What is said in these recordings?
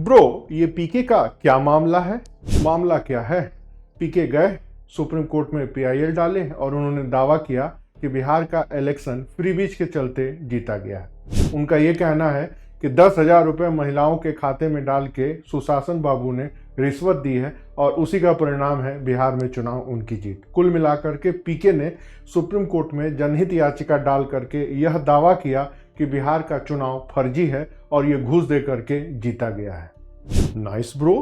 Bro, ये पीके का क्या मामला है? मामला क्या है? पीके गए सुप्रीम कोर्ट में पीआईएल डाले और उन्होंने दावा किया कि बिहार का इलेक्शन फ्रीबीज के चलते जीता गया है। उनका ये कहना है कि 10,000 रुपये महिलाओं के खाते में डाल के सुशासन बाबू ने रिश्वत दी है और उसी का परिणाम है बिहार में चुनाव उनकी जीत। कुल मिलाकर के पीके ने सुप्रीम कोर्ट में जनहित याचिका डाल करके यह दावा किया कि बिहार का चुनाव फर्जी है और ये घूस दे करके जीता गया है। Nice bro.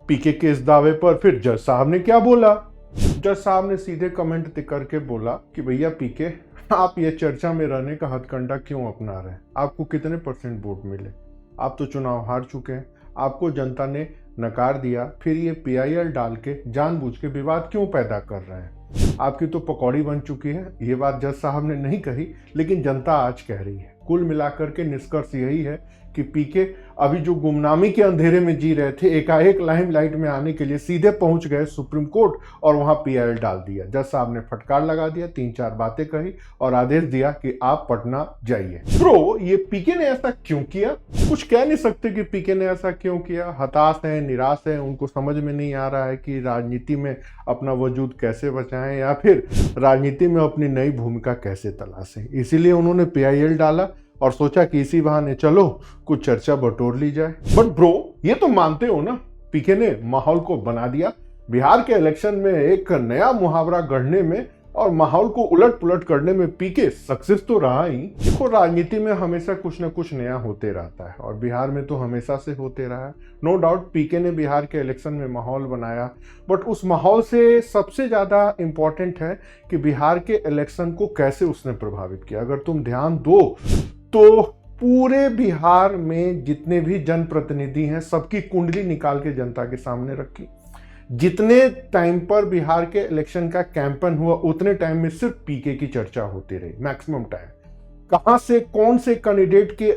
पीके के इस दावे पर फिर जज साहब ने क्या बोला? जज साहब ने सीधे कमेंट करके बोला कि भैया पीके, आप ये चर्चा में रहने का हथकंडा क्यों अपना रहे हैं? आपको कितने % वोट मिले? आप तो चुनाव हार चुके हैं, आपको जनता ने नकार दिया, फिर ये पीआईएल डाल के जानबूझ के विवाद क्यों पैदा कर रहे हैं? आपकी तो पकौड़ी बन चुकी है। ये बात जज साहब ने नहीं कही, लेकिन जनता आज कह रही है। कुल मिलाकर के निष्कर्ष यही है कि पीके अभी जो गुमनामी के अंधेरे में जी रहे थे, एकाएक लाइमलाइट में आने के लिए सीधे पहुंच गए सुप्रीम कोर्ट और वहां पीआईएल डाल दिया। जज साहब ने फटकार लगा दिया, 3-4 बातें कही और आदेश दिया कि आप पटना जाइए। ब्रो, ये पीके ने ऐसा क्यों किया? कुछ कह नहीं सकते कि पीके ने ऐसा क्यों किया। हताश है, निराश है, उनको समझ में नहीं आ रहा है कि राजनीति में अपना वजूद कैसे बचाएं या फिर राजनीति में अपनी नई भूमिका कैसे तलाशें। इसीलिए उन्होंने पीआईएल डाला और सोचा कि इसी बहाने चलो कुछ चर्चा बटोर ली जाए। बट ब्रो, ये तो मानते हो ना, पीके ने माहौल को बना दिया। बिहार के इलेक्शन में एक नया मुहावरा गढ़ने में और माहौल को उलट पुलट करने में पीके सक्सेस तो रहा ही। देखो, राजनीति में हमेशा कुछ न कुछ नया होते रहता है और बिहार में तो हमेशा से होते रहा है। नो डाउट पीके ने बिहार के इलेक्शन में माहौल बनाया, बट उस माहौल से सबसे ज़्यादा इम्पोर्टेंट है कि बिहार के इलेक्शन को कैसे उसने प्रभावित किया। अगर तुम ध्यान दो तो पूरे बिहार में जितने भी जनप्रतिनिधि हैं, सबकी कुंडली निकाल के जनता के सामने रखी। जितने टाइम पर बिहार के इलेक्शन का कैंपेन हुआ, उतने टाइम में सिर्फ पीके की चर्चा होती रही। मैक्सिमम टाइम कहां से कौन से कैंडिडेट के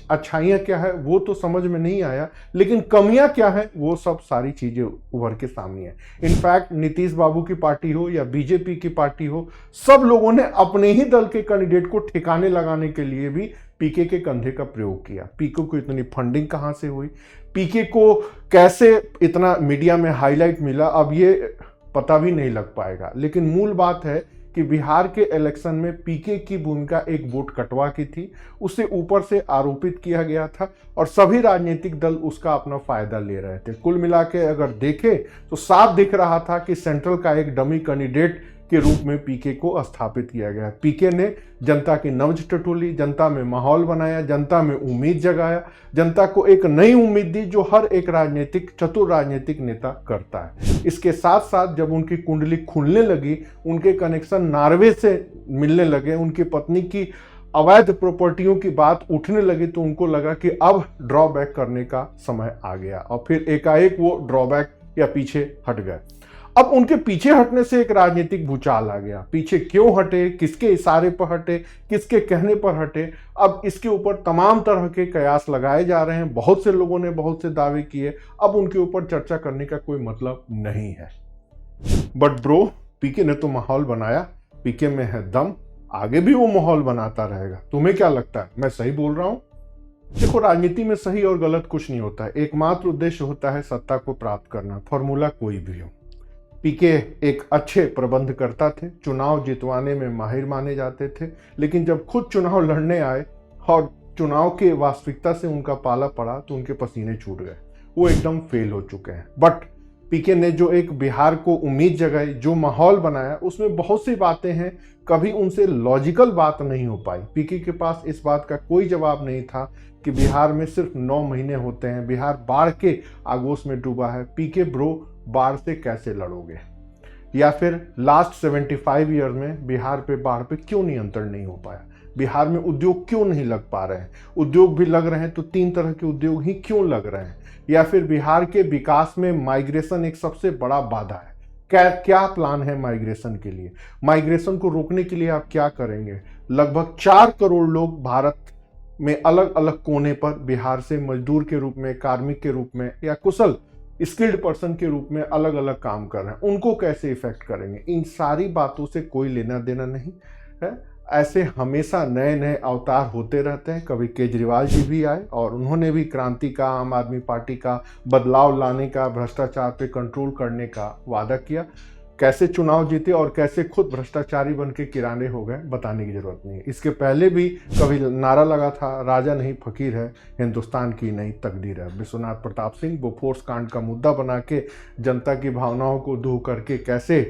अच्छाइयां क्या है वो तो समझ में नहीं आया, लेकिन कमियां क्या है वो सब सारी चीजें उभर के सामने है। इनफैक्ट नीतीश बाबू की पार्टी हो या बीजेपी की पार्टी हो, सब लोगों ने अपने ही दल के कैंडिडेट को ठिकाने लगाने के लिए भी पीके के कंधे का प्रयोग किया। पीके को इतनी फंडिंग कहां से हुई, पीके को कैसे इतना मीडिया में हाईलाइट मिला, अब ये पता भी नहीं लग पाएगा। लेकिन मूल बात है कि बिहार के इलेक्शन में पीके की भूमिका एक वोट कटवा की थी, उसे ऊपर से आरोपित किया गया था और सभी राजनीतिक दल उसका अपना फायदा ले रहे थे। कुल मिला के अगर देखें तो साफ दिख रहा था कि सेंट्रल का एक डमी कैंडिडेट के रूप में पीके को स्थापित किया गया। पीके ने जनता की नब्ज टटोली, जनता में माहौल बनाया, जनता में उम्मीद जगाया, जनता को एक नई उम्मीद दी जो हर एक चतुर राजनीतिक नेता करता है। इसके साथ साथ जब उनकी कुंडली खुलने लगी, उनके कनेक्शन नॉर्वे से मिलने लगे, उनकी पत्नी की अवैध प्रॉपर्टियों की बात उठने लगी, तो उनको लगा कि अब ड्रॉबैक करने का समय आ गया और फिर एकाएक वो ड्रॉबैक या पीछे हट गए। अब उनके पीछे हटने से एक राजनीतिक भूचाल आ गया। पीछे क्यों हटे, किसके इशारे पर हटे, किसके कहने पर हटे, अब इसके ऊपर तमाम तरह के कयास लगाए जा रहे हैं। बहुत से लोगों ने बहुत से दावे किए, अब उनके ऊपर चर्चा करने का कोई मतलब नहीं है। बट ब्रो, पीके ने तो माहौल बनाया, पीके में है दम, आगे भी वो माहौल बनाता रहेगा। तुम्हें क्या लगता है, मैं सही बोल रहा हूं? देखो, राजनीति में सही और गलत कुछ नहीं होता है, एकमात्र उद्देश्य होता है सत्ता को प्राप्त करना, फॉर्मूला कोई भी हो। पीके एक अच्छे प्रबंधकर्ता थे, चुनाव जितवाने में माहिर माने जाते थे, लेकिन जब खुद चुनाव लड़ने आए और चुनाव के वास्तविकता से उनका पाला पड़ा तो उनके पसीने छूट गए, वो एकदम फेल हो चुके हैं। बट पीके ने जो एक बिहार को उम्मीद जगाई, जो माहौल बनाया, उसमें बहुत सी बातें हैं, कभी उनसे लॉजिकल बात नहीं हो पाई। पीके के पास इस बात का कोई जवाब नहीं था कि बिहार में सिर्फ 9 महीने होते हैं, बिहार बाढ़ के आगोश में डूबा है। पीके ब्रो, बाढ़ से कैसे लड़ोगे? या फिर लास्ट 75 ईयर में बिहार पे बाढ़ पे क्यों नियंत्रण नहीं हो पाया? बिहार में उद्योग क्यों नहीं लग पा रहे हैं? उद्योग भी लग रहे हैं तो 3 तरह के उद्योग ही क्यों लग रहे हैं? या फिर बिहार के विकास में माइग्रेशन एक सबसे बड़ा बाधा है। क्या प्लान है माइग्रेशन के लिए? माइग्रेशन को रोकने के लिए आप क्या करेंगे? लगभग 4 करोड़ लोग भारत में अलग अलग कोने पर बिहार से मजदूर के रूप में, कार्मिक के रूप में या कुशल स्किल्ड पर्सन के रूप में अलग अलग काम कर रहे हैं, उनको कैसे इफेक्ट करेंगे? इन सारी बातों से कोई लेना देना नहीं है। ऐसे हमेशा नए नए अवतार होते रहते हैं। कभी केजरीवाल जी भी आए और उन्होंने भी क्रांति का, आम आदमी पार्टी का, बदलाव लाने का, भ्रष्टाचार पे कंट्रोल करने का वादा किया। कैसे चुनाव जीते और कैसे खुद भ्रष्टाचारी बन के किराने हो गए, बताने की जरूरत नहीं है। इसके पहले भी कभी नारा लगा था, राजा नहीं फकीर है, हिंदुस्तान की नई तकदीर है। विश्वनाथ प्रताप सिंह बोफोर्स कांड का मुद्दा बना के जनता की भावनाओं को दूर करके कैसे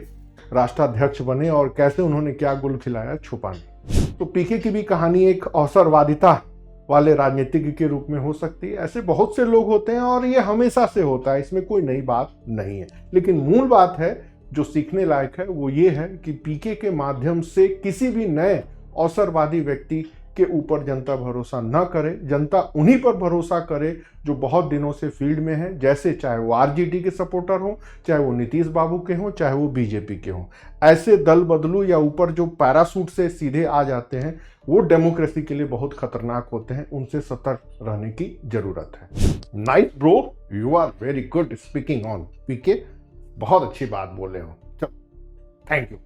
राष्ट्राध्यक्ष बने और कैसे उन्होंने क्या गुल खिलाया छुपा नहीं। तो पीके की भी कहानी एक अवसरवादिता वाले राजनीतिज्ञ के रूप में हो सकती है। ऐसे बहुत से लोग होते हैं और ये हमेशा से होता है, इसमें कोई नई बात नहीं है। लेकिन मूल बात है जो सीखने लायक है वो ये है कि पीके के माध्यम से किसी भी नए अवसरवादी व्यक्ति के ऊपर जनता भरोसा न करे, जनता उन्हीं पर भरोसा करे जो बहुत दिनों से फील्ड में है, जैसे चाहे वो आरजेडी के सपोर्टर हो, चाहे वो नीतीश बाबू के हों, चाहे वो बीजेपी के हों। ऐसे दल बदलू या ऊपर जो पैरासूट से सीधे आ जाते हैं वो डेमोक्रेसी के लिए बहुत खतरनाक होते हैं, उनसे सतर्क रहने की जरूरत है। Nice bro, you are very good speaking on PK. बहुत अच्छी बात बोले हो। चलो, थैंक यू।